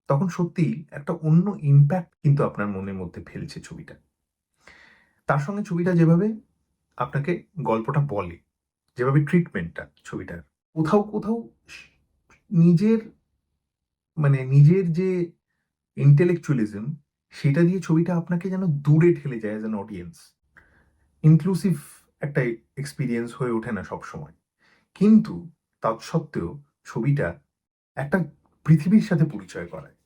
তখন সত্যি একটা অন্য ইম্প্যাক্ট কিন্তু আপনার মনের মধ্যে ফেলছে ছবিটা। তার সঙ্গে ছবিটা যেভাবে আপনাকে গল্পটা বলে, যেভাবে ট্রিটমেন্টটা ছবিটার, কোথাও কোথাও নিজের নিজের যে ইন্টেলেকচুয়ালিজম, সেটা দিয়ে ছবিটা আপনাকে যেন দূরে ঠেলে যায় অ্যাজ অ্যান অডিয়েন্স। ইনক্লুসিভ একটা এক্সপিরিয়েন্স হয়ে ওঠে না সবসময়। কিন্তু তৎসত্ত্বেও ছবিটা একটা পৃথিবীর সাথে পরিচয় করায়,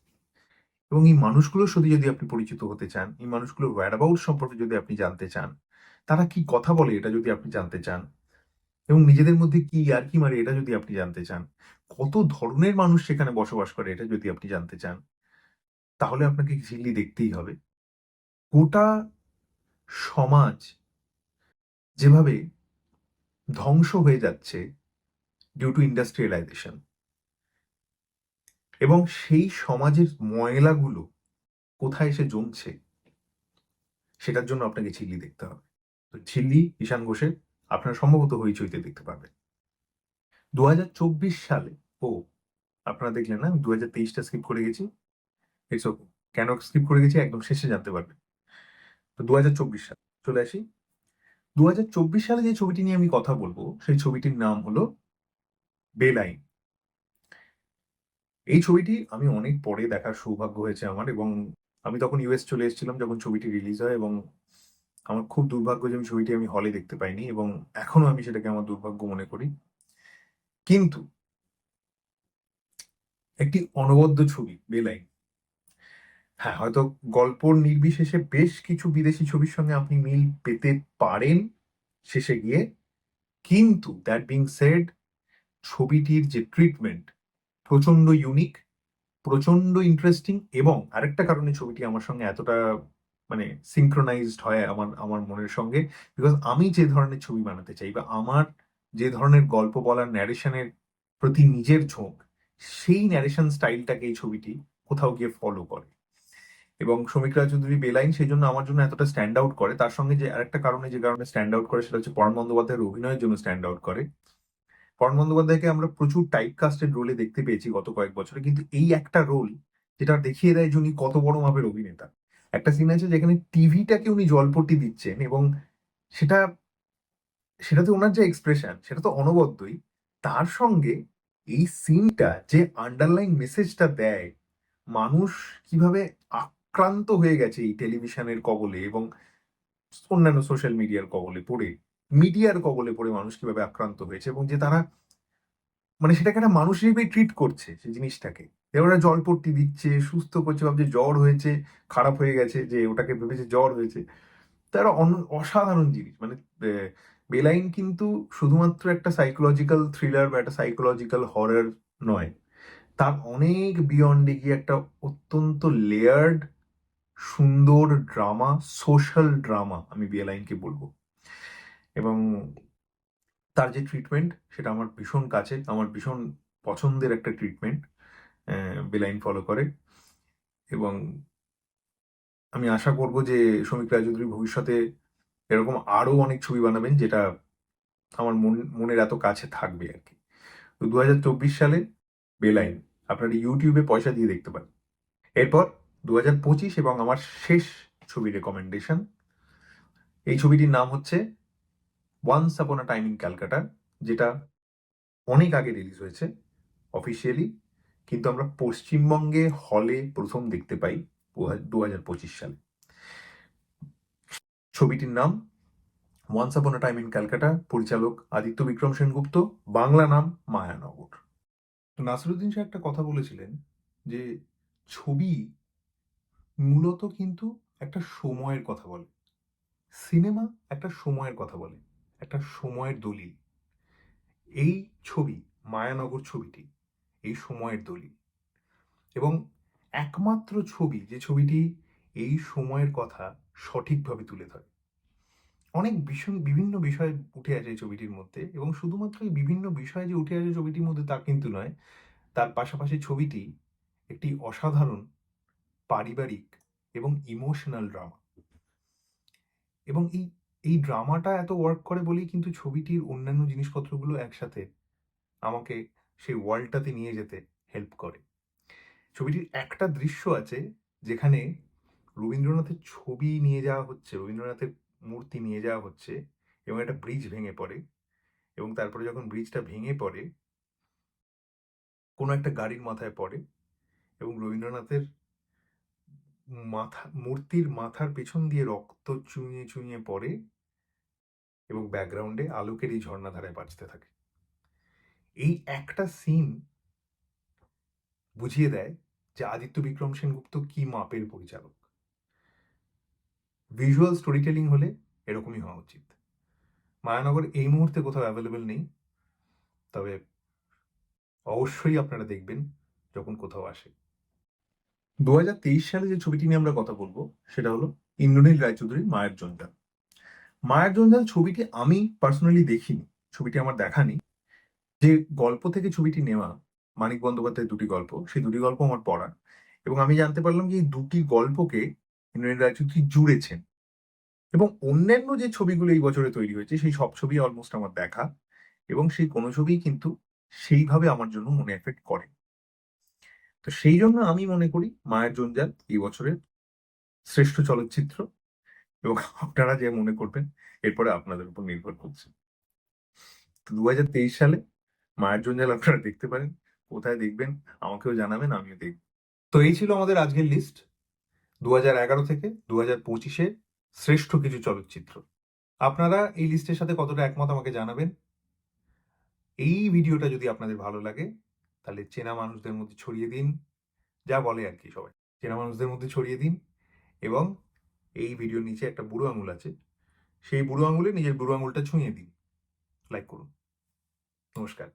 এবং এই মানুষগুলোর সাথে যদি আপনি পরিচিত হতে চান, এই মানুষগুলোর whereabouts সম্পর্কে যদি আপনি জানতে চান, তারা কি কথা বলে এটা যদি আপনি জানতে চান, এবং নিজেদের মধ্যে কি ইয়ার্কি মারে এটা যদি আপনি জানতে চান, কত ধরনের মানুষ সেখানে বসবাস করে এটা যদি আপনি জানতে চান, তাহলে আপনাকে ঝিল্লি দেখতেই হবে। গোটা সমাজ যেভাবে ধ্বংস হয়ে যাচ্ছে ডিউ টু ইন্ডাস্ট্রিয়ালাইজেশন, এবং সেই সমাজের ময়লাগুলো কোথায় এসে জমছে সেটার জন্য আপনাকে ঝিল্লি দেখতে হবে। তো ঝিল্লি ঈশান ঘোষের আপনারা সম্ভবত হইচইতে দেখতে পাবেন। 2024 সালে, ও আপনারা দেখলেন না, আমি 2023টা স্কিপ করে গেছি। ইটস ওকে, কেন স্কিপ করে গেছি একদম শেষে জানতে পারবেন। তো 2024 সাল চলে আসি। 2024 সালে যে ছবিটি নিয়ে আমি কথা বলবো সেই ছবিটির নাম হলো বেলাইন। এই ছবিটি আমি অনেক পরে দেখার সৌভাগ্য হয়েছে আমার, এবং আমি তখন ইউএস চলে এসেছিলাম যখন ছবিটি রিলিজ হয়, এবং আমার খুব দুর্ভাগ্য যে আমি ছবিটি আমি হলে দেখতে পাইনি, এবং এখনো আমি সেটাকে আমার দুর্ভাগ্য মনে করি। কিন্তু একটি অনবদ্য ছবি বেলাইন। হ্যাঁ, হয়তো গল্পর নির্বিশেষে বেশ কিছু বিদেশি ছবির সঙ্গে আপনি মিল পেতে পারেন শেষে গিয়ে, কিন্তু দ্যাট বিং সেড, ছবিটির যে ট্রিটমেন্ট প্রচন্ড ইউনিক, প্রচন্ড ইন্টারেস্টিং, এবং আরেকটা কারণে ছবিটি আমার সঙ্গে এতটা মানে সিঙ্ক্রোনাইজড হয় আমার আমার মনের সঙ্গে, বিকজ আমি যে ধরনের ছবি বানাতে চাই বা আমার যে ধরনের গল্প বলার ন্যারেশনের প্রতি নিজের ঝোঁক, সেই ন্যারেশন স্টাইলটাকে এই ছবিটি কোথাও গিয়ে ফলো করে। এবং শ্রমিক রায়চৌধুরী বেলাইন সেই জন্য আমার জন্য এতটা স্ট্যান্ড আউট করে, তার সঙ্গে যে আরেকটা কারণে যে কারণে স্ট্যান্ড আউট করে সেটা হচ্ছে পরাণ বন্দ্যোপাধ্যায়ের অভিনয়ের জন্য স্ট্যান্ড আউট করে। পরাণ বন্দ্যোপাধ্যায়কে আমরা প্রচুর টাইপ কাস্টেড রোলে দেখতে পেয়েছি গত কয়েক বছরে, কিন্তু এই একটা রোল যেটা দেখিয়ে দেয় যে উনি কত বড় মাপের অভিনেতা। একটা সিন আছে যেখানে টিভিটাকে উনি জলপট্টি দিচ্ছেন, এবং সেটা সেটাতে ওনার যে এক্সপ্রেশন সেটা তো অনবদ্যই, তার সঙ্গে এই সিনটা যে আন্ডারলাইন মেসেজটা দেয়, মানুষ কিভাবে আক্রান্ত হয়ে গেছে এই টেলিভিশনের কবলে এবং অন্যান্য সোশ্যাল মিডিয়ার কবলে পড়ে, মিডিয়ার কবলে পড়ে মানুষ কিভাবে আক্রান্ত হয়েছে, এবং যে তারা মানে সেটাকে একটা মানুষ হিসেবে ট্রিট করছে সেই জিনিসটাকে। ওরা জলপট্টি দিচ্ছে, সুস্থ করছে, ভাবছে জ্বর হয়েছে, খারাপ হয়ে গেছে, যে ওটাকে ভেবেছে জ্বর হয়েছে। তারা অসাধারণ জিনিস মানে বেলাইন কিন্তু শুধুমাত্র একটা সাইকোলজিক্যাল থ্রিলার বা একটা সাইকোলজিক্যাল হরর নয়, তার অনেক বিয়ন্ডে গিয়ে একটা অত্যন্ত লেয়ার্ড সুন্দর ড্রামা, সোশ্যাল ড্রামা আমি বেলাইনকে বলবো। এবং তার যে ট্রিটমেন্ট সেটা আমার ভীষণ কাছে, আমার ভীষণ পছন্দের একটা ট্রিটমেন্ট বেলাইন ফলো করে। এবং আমি আশা করব যে শ্রমিক রায়চৌধুরী ভবিষ্যতে এরকম আরো অনেক ছবি বানাবেন যেটা আমার মনের এত কাছে থাকবে আর কি। তো 2024 সালে বেলাইন আপনারা ইউটিউবে পয়সা দিয়ে দেখতে পারেন। এরপর 2025 এবং আমার শেষ ছবি রেকমেন্ডেশন, এই ছবিটির নাম হচ্ছে once upon a time in Calcutta, যেটা অনেক আগে রিলিজ হয়েছে অফিসিয়ালি, কিন্তু আমরা পশ্চিমবঙ্গে হলে প্রথম দেখতে পাই 2025 সালে। ছবিটির নাম once upon a time in Calcutta, পরিচালক আদিত্য বিক্রম সেনগুপ্ত, বাংলা নাম মায়ানগর। তো নাসিরুদ্দিন সাহেব একটা কথা বলেছিলেন যে ছবি মূলত কিন্তু একটা সময়ের কথা বলে, সিনেমা একটা সময়ের কথা বলে, একটা সময়ের দলিল। এই ছবি, মায়ানগর ছবিটি এই সময়ের দলিল, এবং একমাত্র ছবি যে ছবিটি এই সময়ের কথা সঠিকভাবে তুলে ধরে। অনেক ভীষণ বিভিন্ন বিষয় উঠে আসে এই ছবিটির মধ্যে, এবং শুধুমাত্র এই বিভিন্ন বিষয় যে উঠে আসে ছবিটির মধ্যে তা কিন্তু নয়, তার পাশাপাশি ছবিটি একটি অসাধারণ পারিবারিক এবং ইমোশনাল ড্রামা। এবং এই এই ড্রামাটা এত ওয়ার্ক করে বলেই কিন্তু ছবিটির অন্যান্য জিনিসপত্রগুলো একসাথে আমাকে সেই ওয়ার্ল্ডটাতে নিয়ে যেতে হেল্প করে। ছবিটির একটা দৃশ্য আছে যেখানে রবীন্দ্রনাথের ছবি নিয়ে যাওয়া হচ্ছে, রবীন্দ্রনাথের মূর্তি নিয়ে যাওয়া হচ্ছে, এবং একটা ব্রিজ ভেঙে পড়ে, এবং তারপরে যখন ব্রিজটা ভেঙে পড়ে কোনো একটা গাড়ির মাথায় পড়ে, এবং রবীন্দ্রনাথের মূর্তির মাথার পেছন দিয়ে রক্ত চুইয়ে চুইয়ে পড়ে, এবং ব্যাকগ্রাউন্ডে আলোকের এই ঝর্ণাধারায় বাজতে থাকে। এই একটা সিন বুঝিয়ে দেয় যে আদিত্য বিক্রম সেনগুপ্ত কি মাপের পরিচালক। ভিজুয়াল স্টোরি টেলিং হলে এরকমই হওয়া উচিত। মায়ানগর এই মুহূর্তে কোথাও অ্যাভেলেবেল নেই, তবে অবশ্যই আপনারা দেখবেন যখন কোথাও আসে। 2023 সালে যে ছবিটি নিয়ে আমরা কথা বলবো সেটা হলো ইন্দ্রনীল রায়চৌধুরীর মায়ের জঞ্জাল। মায়ের জঞ্জাল ছবিটি আমি পার্সোনালি দেখিনি, ছবিটি আমার দেখা নেই। যে গল্প থেকে ছবিটি নেওয়া মানিক বন্দ্যোপাধ্যায়ের দুটি গল্প, সেই দুটি গল্প আমার পড়া, এবং আমি জানতে পারলাম যে এই দুটি গল্পকে ইন্দ্রনীল রায়চৌধুরী জুড়েছেন। এবং অন্যান্য যে ছবিগুলো এই বছরে তৈরি হয়েছে সেই সব ছবি অলমোস্ট আমার দেখা, এবং সেই কোনো ছবিই কিন্তু সেইভাবে আমার জন্য মনে এফেক্ট করে। তো সেই জন্য আমি মনে করি মায়ের জঞ্জাল এই বছরের শ্রেষ্ঠ চলচ্চিত্র, এবং আপনারা যে মনে করবেন এরপরে আপনাদের উপর নির্ভর করছে। তো 2023 সালে মায়ের জঞ্জাল আপনারা দেখতে পারেন। কোথায় দেখবেন আমাকেও জানাবেন, আমিও দেখব। তো এই ছিল আমাদের আজকের লিস্ট, 2011 থেকে 2025-এ শ্রেষ্ঠ কিছু চলচ্চিত্র। আপনারা এই লিস্টের সাথে কতটা একমত আমাকে জানাবেন। এই ভিডিওটা যদি আপনাদের ভালো লাগে তাহলে চেনা মানুষদের মধ্যে ছড়িয়ে দিন, যা বলে আর কি সবাই, চেনা মানুষদের মধ্যে ছড়িয়ে দিন। এবং এই ভিডিওর নিচে একটা বুড়ো আঙুল আছে, সেই বুড়ো আঙুলে নিজের বুড়ো আঙুলটা ছুঁয়ে দিন, লাইক করুন। নমস্কার।